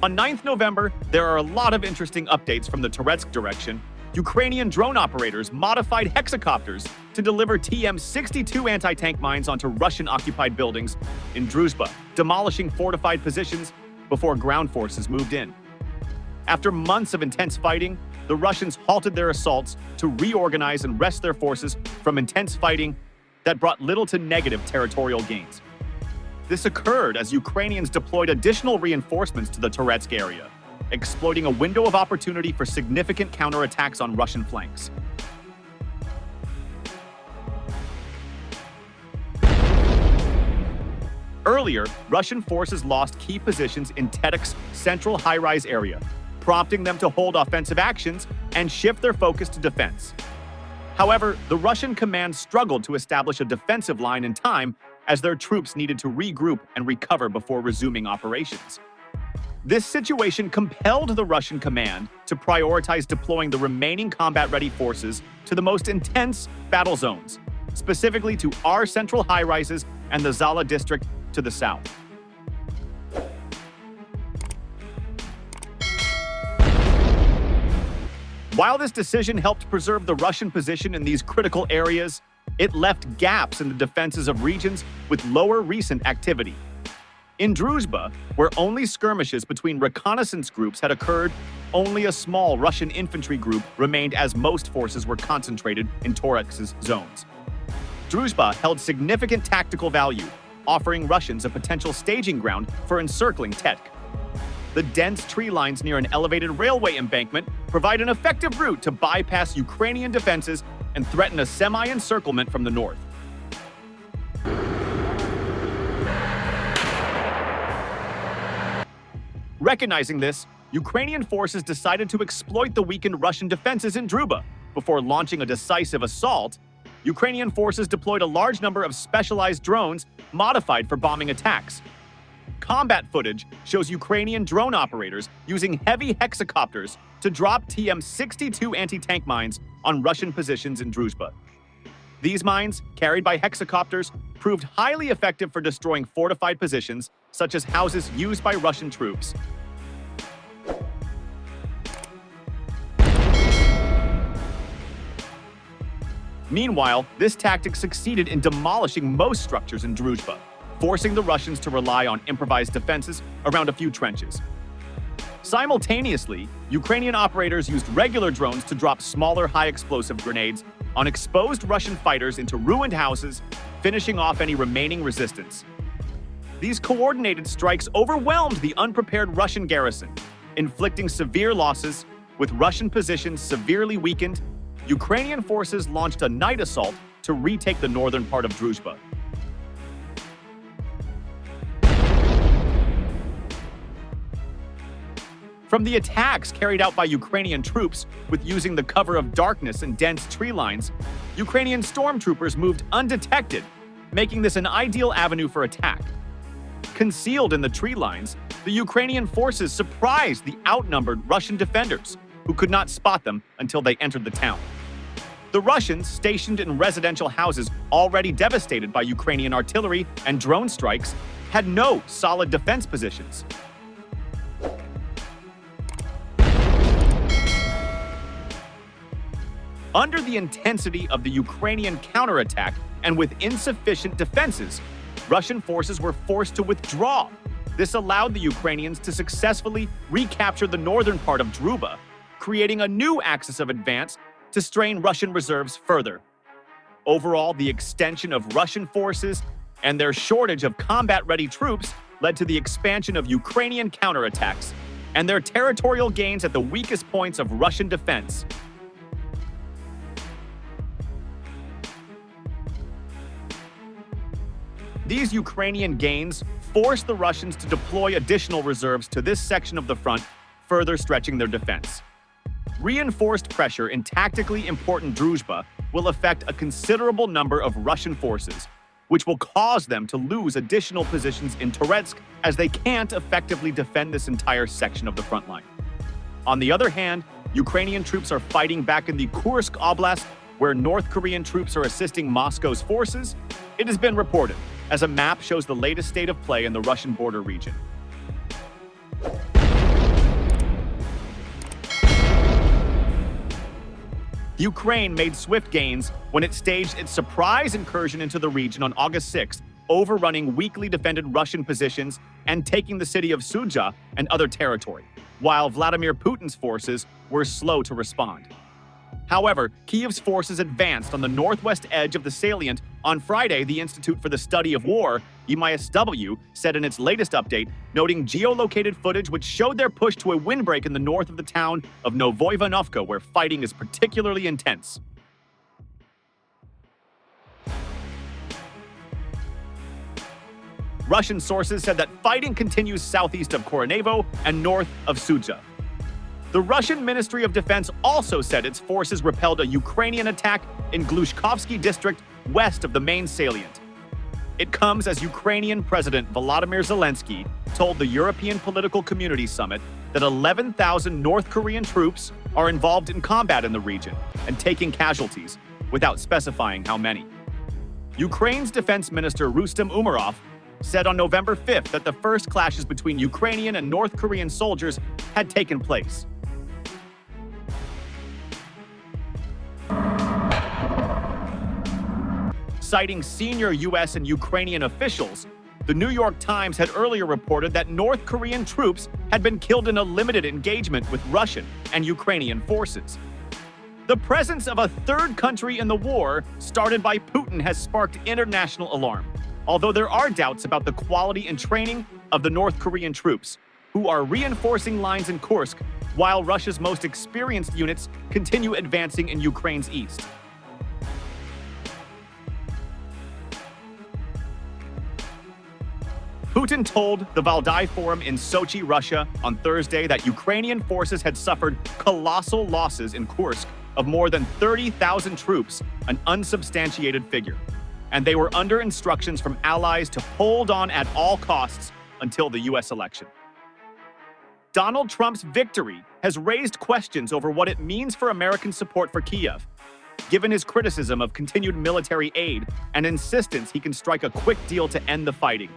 On 9th November, there are a lot of interesting updates from the Toretsk direction. Ukrainian drone operators modified hexacopters to deliver TM-62 anti-tank mines onto Russian-occupied buildings in Druzhba, demolishing fortified positions before ground forces moved in. After months of intense fighting, the Russians halted their assaults to reorganize and wrest their forces from intense fighting that brought little to negative territorial gains. This occurred as Ukrainians deployed additional reinforcements to the Toretsk area, exploiting a window of opportunity for significant counterattacks on Russian flanks. Earlier, Russian forces lost key positions in Toretsk's central high-rise area, prompting them to hold offensive actions and shift their focus to defense. However, the Russian command struggled to establish a defensive line in time as their troops needed to regroup and recover before resuming operations. This situation compelled the Russian command to prioritize deploying the remaining combat-ready forces to the most intense battle zones, specifically to our central high-rises and the Zala district to the south. While this decision helped preserve the Russian position in these critical areas, it left gaps in the defenses of regions with lower recent activity. In Druzhba, where only skirmishes between reconnaissance groups had occurred, only a small Russian infantry group remained as most forces were concentrated in Toretsk's zones. Druzhba held significant tactical value, offering Russians a potential staging ground for encircling Toretsk. The dense tree lines near an elevated railway embankment provide an effective route to bypass Ukrainian defenses and threaten a semi-encirclement from the north. Recognizing this, Ukrainian forces decided to exploit the weakened Russian defenses in Druzhba. Before launching a decisive assault, Ukrainian forces deployed a large number of specialized drones modified for bombing attacks. Combat footage shows Ukrainian drone operators using heavy hexacopters to drop TM-62 anti-tank mines on Russian positions in Druzhba. These mines, carried by hexacopters, proved highly effective for destroying fortified positions, such as houses used by Russian troops. Meanwhile, this tactic succeeded in demolishing most structures in Druzhba, forcing the Russians to rely on improvised defenses around a few trenches. Simultaneously, Ukrainian operators used regular drones to drop smaller high-explosive grenades on exposed Russian fighters into ruined houses, finishing off any remaining resistance. These coordinated strikes overwhelmed the unprepared Russian garrison, inflicting severe losses. With Russian positions severely weakened, Ukrainian forces launched a night assault to retake the northern part of Druzhba. From the attacks carried out by Ukrainian troops with using the cover of darkness and dense tree lines, Ukrainian stormtroopers moved undetected, making this an ideal avenue for attack. Concealed in the tree lines, the Ukrainian forces surprised the outnumbered Russian defenders, who could not spot them until they entered the town. The Russians, stationed in residential houses already devastated by Ukrainian artillery and drone strikes, had no solid defense positions. Under the intensity of the Ukrainian counterattack and with insufficient defenses, Russian forces were forced to withdraw. This allowed the Ukrainians to successfully recapture the northern part of Druzhba, creating a new axis of advance to strain Russian reserves further. Overall, the extension of Russian forces and their shortage of combat-ready troops led to the expansion of Ukrainian counterattacks and their territorial gains at the weakest points of Russian defense. These Ukrainian gains forced the Russians to deploy additional reserves to this section of the front, further stretching their defense. Reinforced pressure in tactically important Druzhba will affect a considerable number of Russian forces, which will cause them to lose additional positions in Toretsk as they can't effectively defend this entire section of the front line. On the other hand, Ukrainian troops are fighting back in the Kursk Oblast, where North Korean troops are assisting Moscow's forces. It has been reported, as a map shows the latest state of play in the Russian border region. Ukraine made swift gains when it staged its surprise incursion into the region on August 6th, overrunning weakly defended Russian positions and taking the city of Sudzha and other territory, while Vladimir Putin's forces were slow to respond. However, Kyiv's forces advanced on the northwest edge of the salient. On Friday, the Institute for the Study of War, EMISW, said in its latest update, noting geolocated footage which showed their push to a windbreak in the north of the town of Novoye Ivanovka, where fighting is particularly intense. Russian sources said that fighting continues southeast of Koronevo and north of Sudzha. The Russian Ministry of Defense also said its forces repelled a Ukrainian attack in Glushkovsky district west of the main salient. It comes as Ukrainian President Volodymyr Zelensky told the European Political Community Summit that 11,000 North Korean troops are involved in combat in the region and taking casualties, without specifying how many. Ukraine's Defense Minister Rustem Umerov said on November 5th that the first clashes between Ukrainian and North Korean soldiers had taken place. Citing senior U.S. and Ukrainian officials, the New York Times had earlier reported that North Korean troops had been killed in a limited engagement with Russian and Ukrainian forces. The presence of a third country in the war started by Putin has sparked international alarm, although there are doubts about the quality and training of the North Korean troops, who are reinforcing lines in Kursk while Russia's most experienced units continue advancing in Ukraine's east. Putin told the Valdai Forum in Sochi, Russia, on Thursday that Ukrainian forces had suffered colossal losses in Kursk of more than 30,000 troops, an unsubstantiated figure, and they were under instructions from allies to hold on at all costs until the U.S. election. Donald Trump's victory has raised questions over what it means for American support for Kyiv, given his criticism of continued military aid and insistence he can strike a quick deal to end the fighting.